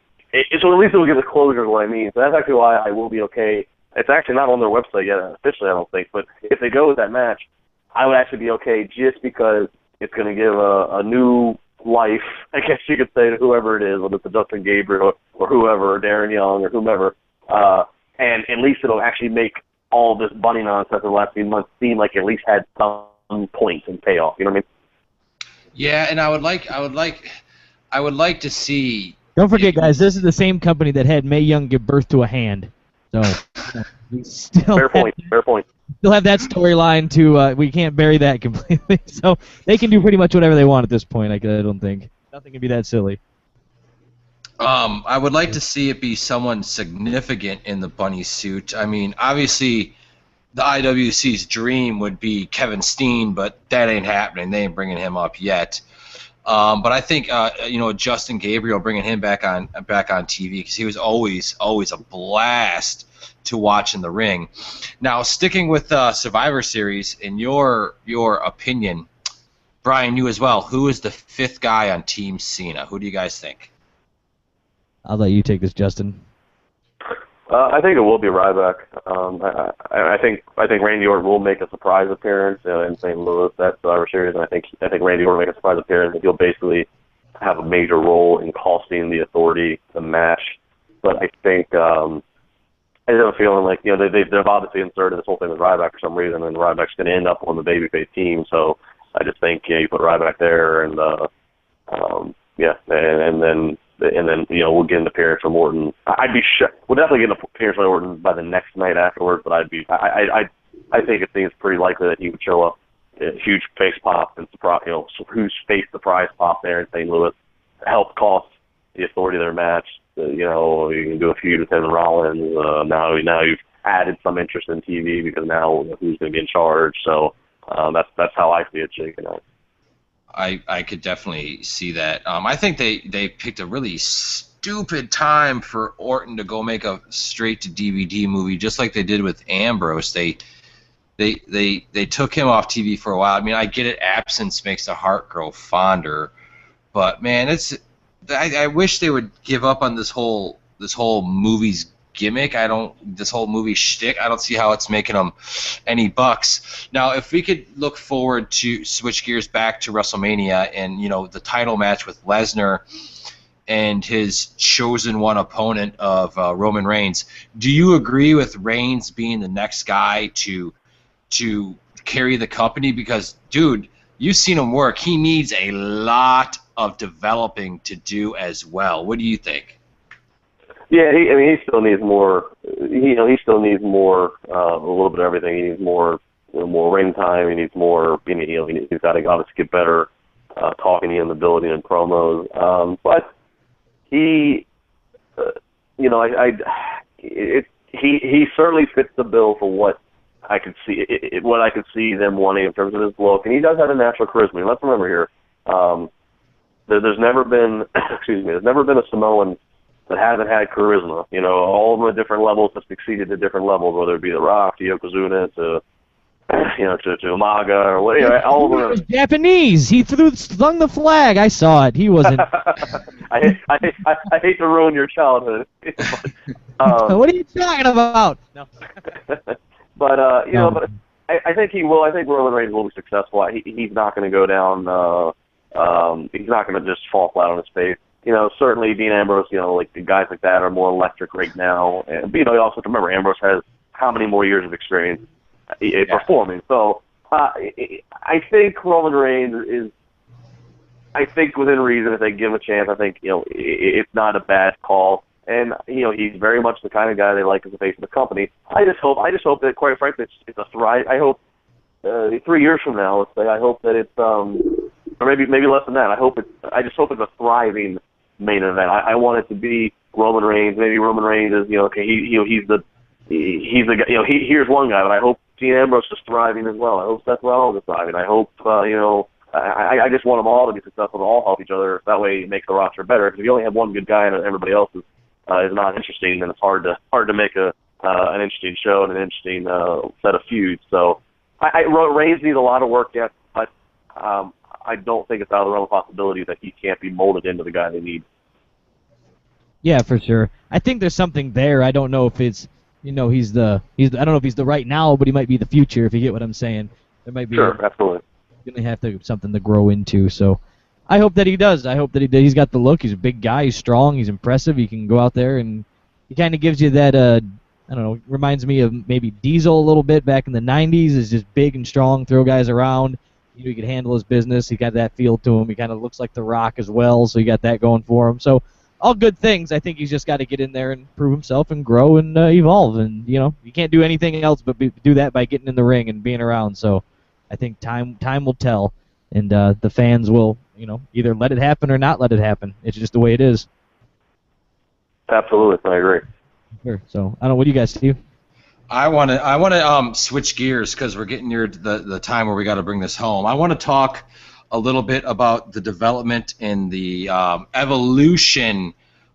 S2: so at least it will give us closure is what I mean. So that's actually why I will be okay. It's actually not on their website yet officially, I don't think, but if they go with that match, I would actually be okay just because it's going to give a new life, I guess you could say, to whoever it is, whether it's Justin Gabriel or whoever, or Darren Young or whomever, and at least it'll actually make all this Bunny nonsense in the last few months seem like it at least had some point and payoff. You know what I mean?
S1: Yeah, and I would like to see.
S3: Don't forget, guys, this is the same company that had Mae Young give birth to a hand. So, we still
S2: fair point.
S3: Still have that storyline to. We can't bury that completely. So they can do pretty much whatever they want at this point. I don't think nothing can be that silly.
S1: I would like to see it be someone significant in the Bunny suit. I mean, obviously, the IWC's dream would be Kevin Steen, but that ain't happening. They ain't bringing him up yet. But I think Justin Gabriel, bringing him back on TV, because he was always a blast to watch in the ring. Now, sticking with Survivor Series, in your opinion, Brian, you as well, who is the fifth guy on Team Cena? Who do you guys think?
S3: I'll let you take this, Justin.
S2: I think it will be Ryback. I think Randy Orton will make a surprise appearance in St. Louis at Survivor Series, and I think Randy Orton will make a surprise appearance, and he'll basically have a major role in costing the Authority the match. But I think I have a feeling like they've obviously inserted this whole thing with Ryback for some reason, and Ryback's going to end up on the babyface team. So I just think you put Ryback there, and and then we'll get an appearance from Orton. I'd be we'll definitely get an appearance from Orton by the next night afterwards. But I think it seems pretty likely that he would show up, a huge face pop and surprise, huge face surprise pop there in St. Louis, help cost the Authority their match. You can do a feud with him and Rollins. Now you've added some interest in TV because now who's going to be in charge. So that's how I see it shaking out.
S1: I could definitely see that. I think they picked a really stupid time for Orton to go make a straight-to-DVD movie, just like they did with Ambrose. They took him off TV for a while. I mean, I get it, absence makes the heart grow fonder, but man, I wish they would give up on this whole movie's gimmick. This whole movie shtick, I don't see how it's making them any bucks. Now, if we could look forward to switch gears back to WrestleMania and the title match with Lesnar and his chosen one opponent of Roman Reigns, do you agree with Reigns being the next guy to carry the company? Because, dude, you've seen him work. He needs a lot of developing to do as well. What do you think?
S2: Yeah, he still needs more. He still needs more. A little bit of everything. He needs more ring time. He needs more. He's got to obviously get better talking and ability and promos. But he, he certainly fits the bill for what I could see. What I could see them wanting in terms of his look, and he does have a natural charisma. Let's remember here, there's never been there's never been a Samoan that hasn't had charisma. All of them at different levels have succeeded at different levels, whether it be The Rock to Yokozuna to Umaga or whatever. All of them.
S3: Japanese. He slung the flag. I saw it. He wasn't.
S2: I hate to ruin your childhood.
S3: What are you talking about? No.
S2: But I think he will. I think Roman Reigns will be successful. He's not going to go down. He's not going to just fall flat on his face. Certainly Dean Ambrose, like the guys like that are more electric right now. And, you also have to remember Ambrose has how many more years of experience performing. So I think Roman Reigns is, I think within reason, if they give him a chance, I think, it's not a bad call. And, he's very much the kind of guy they like as the face of the company. I just hope that, quite frankly, it's a thrive. I hope 3 years from now, let's say, I hope that it's, or maybe less than that. I just hope it's a thriving main event. I want it to be Roman Reigns. Maybe Roman Reigns is, he's the guy. Here's one guy, but I hope Dean Ambrose is thriving as well. I hope Seth Rollins is thriving. I hope, I just want them all to be successful and all help each other. That way it makes the roster better. Because if you only have one good guy and everybody else is not interesting, then it's hard to make an interesting show and an interesting set of feuds. So Reigns needs a lot of work yet, but I don't think it's out of the realm of possibility that he can't be molded into the guy they need.
S3: Yeah, for sure. I think there's something there. I don't know if it's, I don't know if he's the right now, but he might be the future, if you get what I'm saying. There might be
S2: absolutely.
S3: Gonna have something to grow into. So I hope that he does. I hope that he's got the look. He's a big guy. He's strong. He's impressive. He can go out there, and he kind of gives you that, I don't know, reminds me of maybe Diesel a little bit back in the 90s. Is just big and strong, throw guys around. He can handle his business. He got that feel to him. He kind of looks like The Rock as well, so he got that going for him. So all good things. I think he's just got to get in there and prove himself and grow and evolve. And, you can't do anything else but do that by getting in the ring and being around. So I think time will tell, and the fans will, either let it happen or not let it happen. It's just the way it is.
S2: Absolutely, I agree.
S3: Sure. So I don't know. What do you guys do?
S1: I want to switch gears because we're getting near the time where we got to bring this home. I want to talk a little bit about the development and the evolution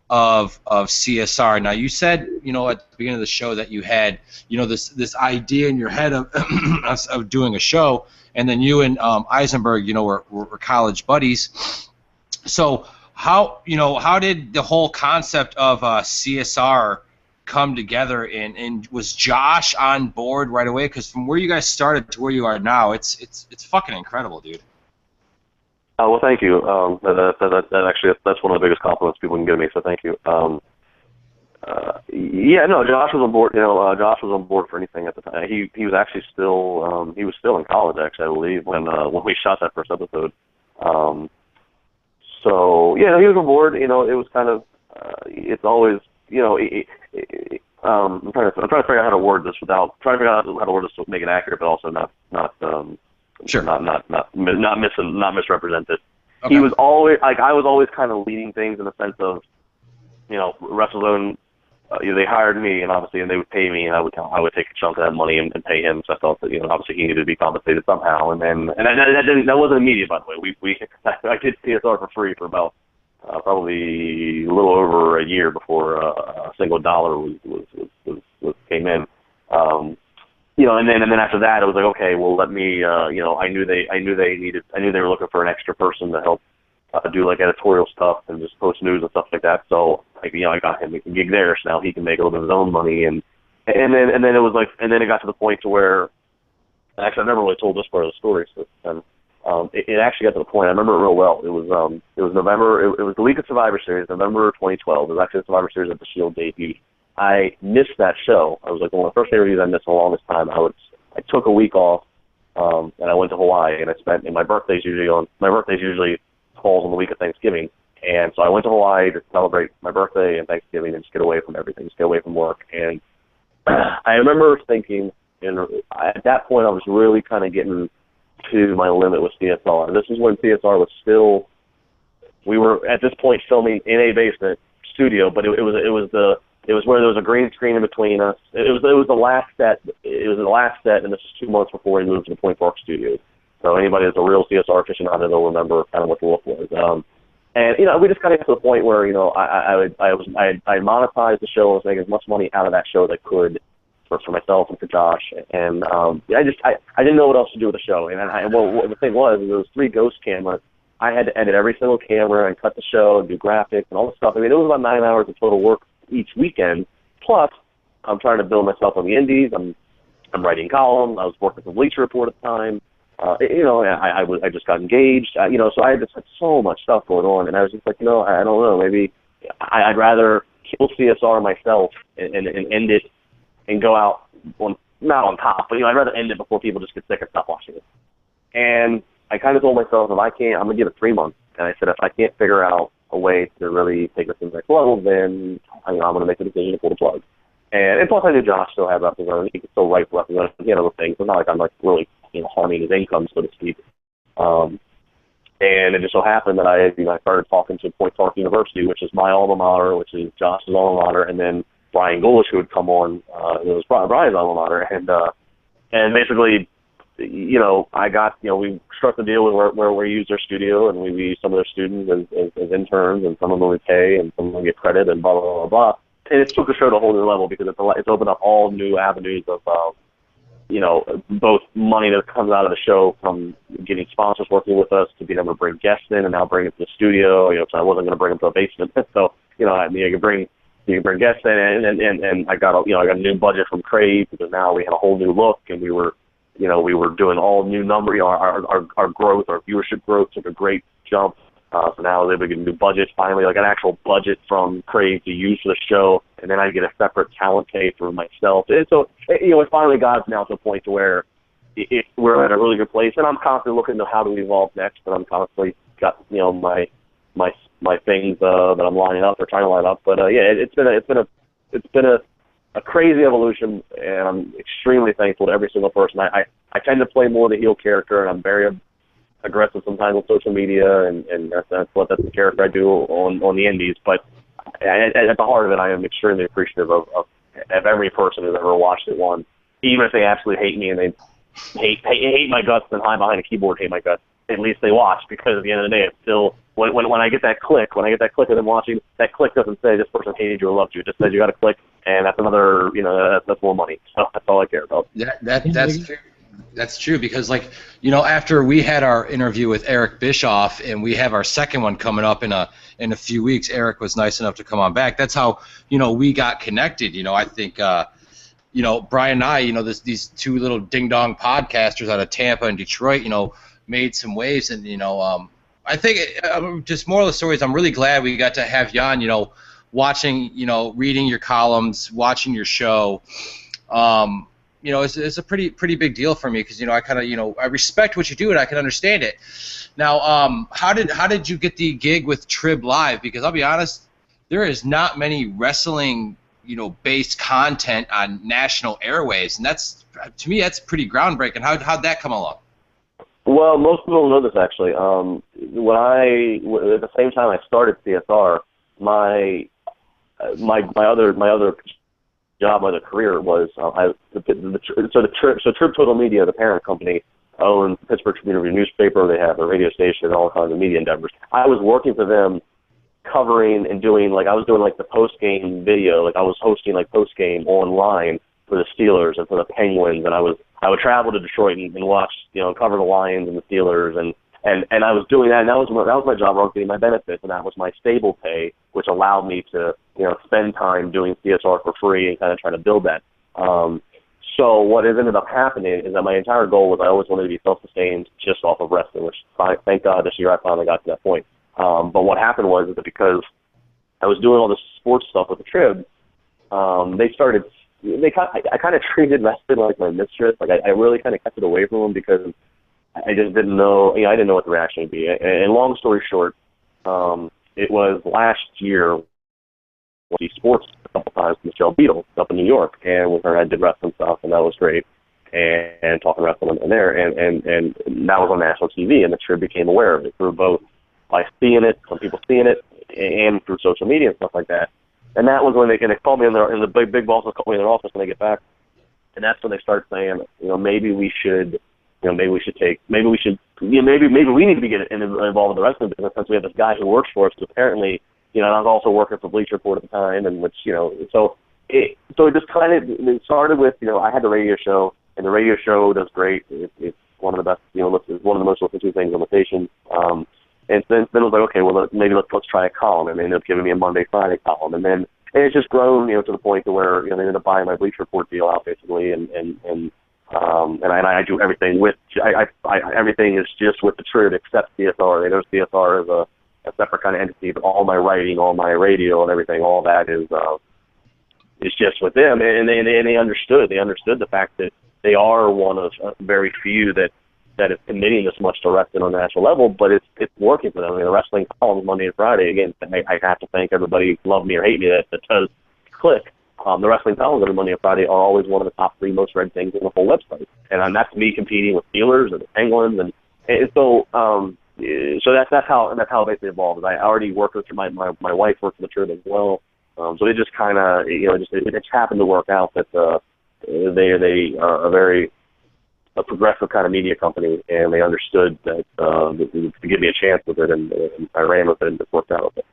S1: of CSR. Now, you said, at the beginning of the show that you had, this idea in your head of doing a show, and then you and Eisenberg, were college buddies. So how did the whole concept of CSR come together, and was Josh on board right away? Because from where you guys started to where you are now, it's fucking incredible, dude.
S2: Well, thank you. That's one of the biggest compliments people can give me. So thank you. Josh was on board. Josh was on board for anything at the time. He was actually still in college, actually, I believe, when we shot that first episode. So he was on board. It was kind of it's always I'm trying to figure out how to word this to make it accurate, but also not
S1: sure,
S2: not misrepresented.
S1: Okay.
S2: He was always I was always kind of leading things in the sense of, WrestleZone. They hired me, and they would pay me, and I would take a chunk of that money and pay him. So I felt that obviously he needed to be compensated somehow. And that wasn't immediate, by the way. I did CSR for free for about probably a little over a year before a single dollar was came in. And then after that, it was like, okay, well, let me, I knew they were looking for an extra person to help do like editorial stuff and just post news and stuff like that. So I got him a gig there, so now he can make a little bit of his own money. And then it was like, and then it got to the point to where, actually, I never really told this part of the story. So it actually got to the point. I remember it real well. It was November. It was the week of Survivor Series, November 2012. It was actually the Survivor Series at the Shield debuted. I missed that show. I was like one of the first interviews I missed in the longest time. I took a week off, and I went to Hawaii, and my birthday usually falls on the week of Thanksgiving, and so I went to Hawaii to celebrate my birthday and Thanksgiving and just get away from everything, just get away from work. And I remember thinking, and at that point I was really kind of getting to my limit with CSR. This is when CSR was still, we were at this point filming in a basement studio, but it was where there was a green screen in between us. It was the last set. It was the last set, and this was 2 months before we moved to the Point Park studios. So anybody that's a real CSR aficionado will remember kind of what the look was. And we just kind of got to the point where I monetized the show. I was making as much money out of that show as I could for myself and for Josh. And I didn't know what else to do with the show. And the thing was, there was 3 ghost cameras. I had to edit every single camera and cut the show and do graphics and all this stuff. I mean, it was about 9 hours of total work each weekend. Plus, I'm trying to build myself on the indies. I'm writing columns. I was working for Bleacher Report at the time. I just got engaged. So I just had so much stuff going on, and I was just like, I don't know. Maybe I'd rather kill CSR myself and end it and go out not on top, but I'd rather end it before people just get sick and stop watching it. And I kind of told myself, if I can't, I'm gonna give it 3 months. And I said, if I can't figure out a way to really take this to the next level, then I'm gonna make the decision to pull the plug. And plus, I knew Josh still had representatives. He could still write for representatives. He had other things. It's not like I'm really harming his income, so to speak. And it just so happened that I started talking to Point Park University, which is my alma mater, which is Josh's alma mater, and then Brian Golish, who would come on. It was Brian's alma mater, and and basically, I got, we struck the deal with where we use their studio, and we use some of their students as interns, and some of them we pay, and some of them get credit, and blah, blah, blah, blah. And it took the show to a whole new level because it's opened up all new avenues of, both money that comes out of the show from getting sponsors working with us to being able to bring guests in and now bring them to the studio, so I wasn't going to bring them to a basement. So, you can bring guests in, and I got a new budget from Crave because now we had a whole new look, and we were doing all new number. Our growth, our viewership growth took a great jump. So now I was able to get a new budget, finally, like an actual budget from Crave to use for the show, and then I get a separate talent pay for myself. And so, it finally got now to a point to where we're at a really good place, and I'm constantly looking to how do we evolve next, and I'm constantly got, my things that I'm lining up or trying to line up. But it's been a crazy evolution, and I'm extremely thankful to every single person. I tend to play more the heel character, and I'm very aggressive sometimes on social media, and that's the character I do on the indies. But at the heart of it, I am extremely appreciative of every person who's ever watched it. Even if they absolutely hate me and they hate my guts and hide behind a keyboard, hate my guts, at least they watch, because at the end of the day, it's still when I get that click, of them watching, that click doesn't say this person hated you or loved you. It just says you got a click, and that's another, that's more money. So that's all I care about.
S1: That's true. That's true, because after we had our interview with Eric Bischoff, and we have our second one coming up in a few weeks, Eric was nice enough to come on back. That's how we got connected. I think Brian and I, these two little ding dong podcasters out of Tampa and Detroit, made some waves, and I think just moral of the story is I'm really glad we got to have you on. Watching, reading your columns, watching your show. It's a pretty big deal for me, because I kind of I respect what you do and I can understand it. Now, how did you get the gig with Triblive? Because I'll be honest, there is not many wrestling based content on national airwaves, and that's, to me, that's pretty groundbreaking. How'd that come along?
S2: Well, most people don't know this, actually. At the same time I started CSR, my other job, my other career was Trib Total Media, the parent company, owns Pittsburgh Tribune Review newspaper. They have a radio station and all kinds of media endeavors. I was working for them, covering and doing the post game video. I was hosting post game online for the Steelers and for the Penguins, and I would travel to Detroit and watch, cover the Lions and the Steelers, and I was doing that, and that was my job. I was getting my benefits, and that was my stable pay, which allowed me to spend time doing CSR for free and kind of trying to build that. So what has ended up happening is that my entire goal was I always wanted to be self-sustained just off of wrestling, which thank God this year I finally got to that point. But what happened was that because I was doing all this sports stuff with the Trib, I kind of treated wrestling like my mistress. I really kind of kept it away from them because I just didn't know, I didn't know what the reaction would be. And long story short, it was last year, we sports a couple times with Michelle Beadle up in New York, and with her I did wrestling stuff, and that was great, and talking wrestling in there, and that was on national TV, and the Trib became aware of it through both by seeing it, some people seeing it, and through social media and stuff like that. And that was when they called me in the big bosses called me in their office when they get back, and that's when they started saying, maybe we need to be getting involved in the wrestling business, since we have this guy who works for us who apparently, and I was also working for Bleacher Report at the time, and which, so it just kind of, it started with, I had the radio show, and the radio show does great. It's one of the best, it's one of the most listened to things on the station. And then it was like, okay, well, maybe let's try a column, and they ended up giving me a Monday, Friday column, and it's just grown, to the point to where, they ended up buying my Bleacher Report deal out, basically, and I do everything with, everything is just with the Trib except CSR. They know CSR as a separate kind of entity, but all my writing, all my radio and everything, all that is just with them, and they understood. They understood the fact that they are one of very few that is committing this much to wrestling on the national level, but it's working for them. The wrestling columns Monday and Friday, again, I have to thank everybody, love me or hate me, that does click. The wrestling columns every Monday and Friday are always one of the top 3 most read things on the whole website, and that's me competing with Steelers and the Penguins, and so that's how it basically evolved. I already worked with my wife worked for the Trib as well, so it just kind of it just happened to work out that they are a very a progressive kind of media company, and they understood that to give me a chance with it, and I ran with it, and it worked out with it.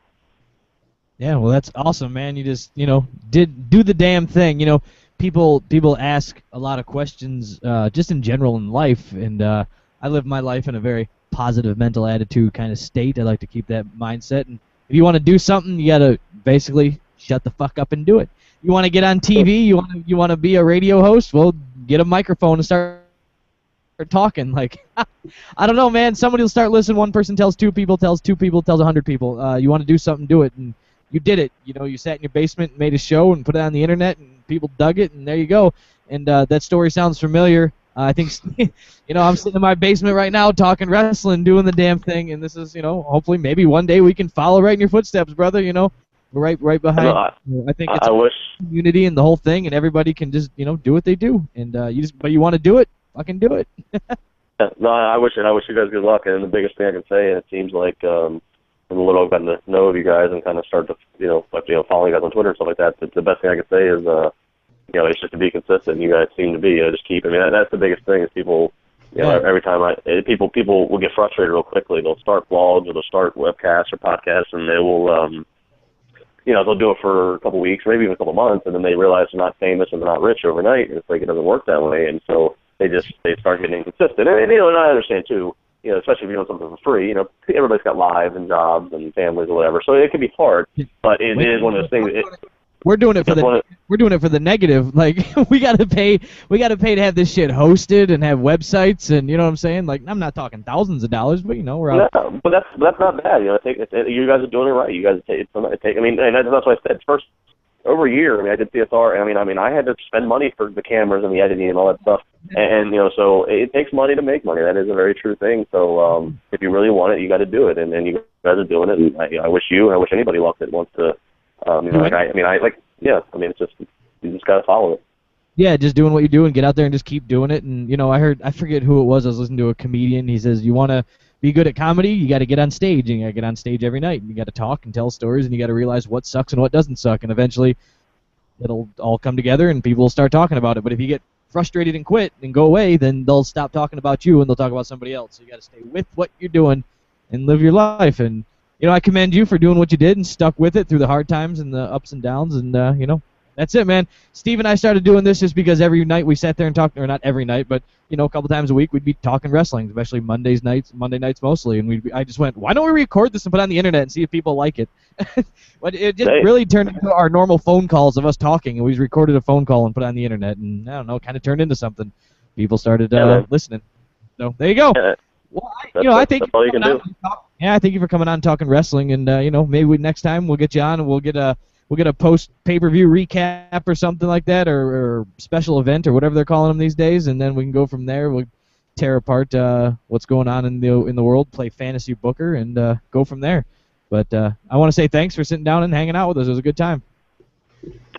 S3: Yeah, well, that's awesome, man. You just, do the damn thing. People ask a lot of questions just in general in life, and I live my life in a very positive mental attitude kind of state. I like to keep that mindset, and if you want to do something, you got to basically shut the fuck up and do it. You want to get on TV, you want to be a radio host, well, get a microphone and start talking. Like, I don't know, man. Somebody will start listening. One person tells 2 people, tells 2 people, tells 100 people. You want to do something, do it. And you did it. You sat in your basement and made a show and put it on the internet, and people dug it, and there you go. And that story sounds familiar. I think, I'm sitting in my basement right now talking wrestling, doing the damn thing, and this is, hopefully maybe one day we can follow right in your footsteps, brother. We're right behind. I think it's a community and the whole thing, and everybody can just, do what they do. And but you want to do it, fucking do it.
S2: No, I wish you guys good luck. And the biggest thing I can say, and it seems like from the little I've gotten to know of you guys and kind of start to, follow you guys on Twitter and stuff like that, the best thing I can say is, it's just to be consistent. You guys seem to be. Just keep. I mean, that's the biggest thing is people. Every time people will get frustrated real quickly. They'll start blogs or they'll start webcasts or podcasts, and they will. They'll do it for a couple of weeks, maybe even a couple of months, and then they realize they're not famous and they're not rich overnight, and it's like it doesn't work that way, and so they start getting inconsistent. And I understand too, especially if you're doing something for free, everybody's got lives and jobs and families or whatever, so it can be hard, but it is one of those things.
S3: We're doing it for the negative. Like we gotta pay to have this shit hosted and have websites, and you know what I'm saying. Like I'm not talking thousands of dollars, but we're out.
S2: No, but that's not bad. You guys are doing it right. You guys take. I mean, and that's what I said. First, over a year. I mean, I did CSR. I mean, I had to spend money for the cameras and the editing and all that stuff. And so it takes money to make money. That is a very true thing. So if you really want it, you got to do it. And you guys are doing it. And I wish you and I wish anybody luck that wants to. It's just you just gotta follow it.
S3: Yeah, just doing what you do and get out there and just keep doing it. And I forget who it was. I was listening to a comedian. He says you want to be good at comedy, you got to get on stage, and you got to get on stage every night. And you got to talk and tell stories, and you got to realize what sucks and what doesn't suck. And eventually, it'll all come together, and people will start talking about it. But if you get frustrated and quit and go away, then they'll stop talking about you and they'll talk about somebody else. So you got to stay with what you're doing and live your life. And I commend you for doing what you did and stuck with it through the hard times and the ups and downs. And that's it, man. Steve and I started doing this just because every night we sat there and talked, or not every night, but a couple times a week we'd be talking wrestling, especially Monday nights mostly. And I just went, why don't we record this and put it on the internet and see if people like it? But it just really turned into our normal phone calls of us talking, and we just recorded a phone call and put it on the internet, and I don't know, it kind of turned into something. People started listening. So there you go. Well, I think
S2: that's all you can do.
S3: Yeah, I thank you for coming on and talking wrestling, and maybe next time we'll get you on and we'll get a post pay-per-view recap or something like that, or special event or whatever they're calling them these days, and then we can go from there. We'll tear apart what's going on in the world, play fantasy booker, and go from there. But I want to say thanks for sitting down and hanging out with us. It was a good time.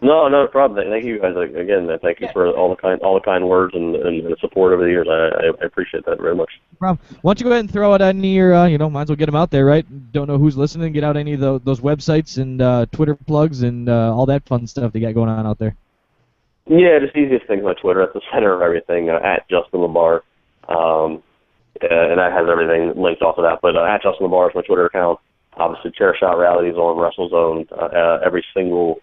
S2: No problem. Thank you guys again. Thank you for all the kind words and the support over the years. I appreciate that very much.
S3: No problem. Why don't you go ahead and throw out any of your, might as well get them out there, right? Don't know who's listening. Get out any of those websites and Twitter plugs and all that fun stuff they got going on out there.
S2: Yeah, just easiest thing is my Twitter. At the center of everything, at Justin Labar. And that has everything linked off of that. But at Justin Labar is my Twitter account. Obviously, Chairshot Reality is on WrestleZone every single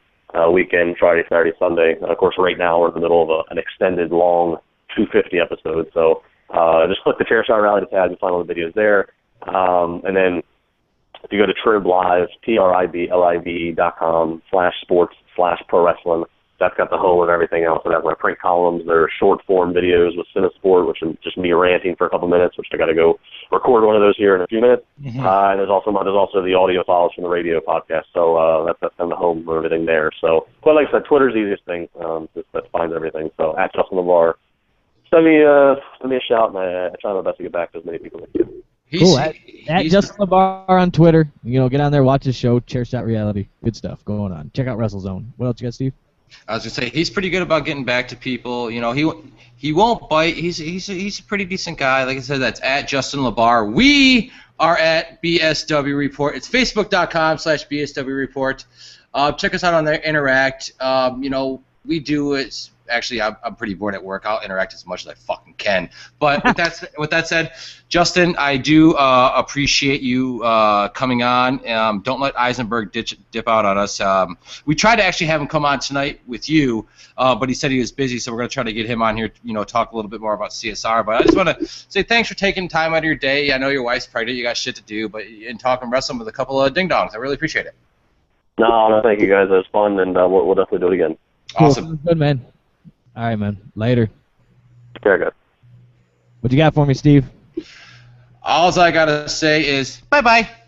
S2: weekend, Friday, Saturday, Sunday. Of course, right now we're in the middle of an extended, long 250 episode. So just click the Chairshot Reality tab and find all the videos there. And then if you go to Triblive, triblive.com/sports/pro wrestling, that's got the whole of everything else. So that's my print columns. There are short form videos with Cinesport, which is just me ranting for a couple minutes, which I got to go record one of those here in a few minutes. Mm-hmm. And there's also the audio files from the radio podcast. So that's kind of the home of everything there. So, but like I said, Twitter's the easiest thing. That finds everything. So at Justin Labar, send me a shout, and I try my best to get back to as many people as I can.
S3: Cool. At Justin Labar on Twitter. Get on there, watch his show, Chairshot Reality. Good stuff going on. Check out WrestleZone. What else you got, Steve?
S1: I was gonna say he's pretty good about getting back to people. He won't bite. He's a pretty decent guy. Like I said, that's at Justin Labar. We are at BSW Report. It's Facebook.com/BSW Report. Check us out on there. Interact. We do it actually, I'm pretty bored at work. I'll interact as much as I fucking can. But with that said, Justin, I do appreciate you coming on. Don't let Eisenberg dip out on us. We tried to actually have him come on tonight with you, but he said he was busy, so we're going to try to get him on here, talk a little bit more about CSR. But I just want to say thanks for taking time out of your day. I know your wife's pregnant. You got shit to do, but in talking wrestling with a couple of ding-dongs, I really appreciate it.
S2: No, thank you guys. It was fun, and we'll definitely do it again.
S1: Awesome.
S3: Cool. Good, man. All right, man. Later.
S2: Okay, guys.
S3: What you got for me, Steve?
S1: All I got to say is bye-bye.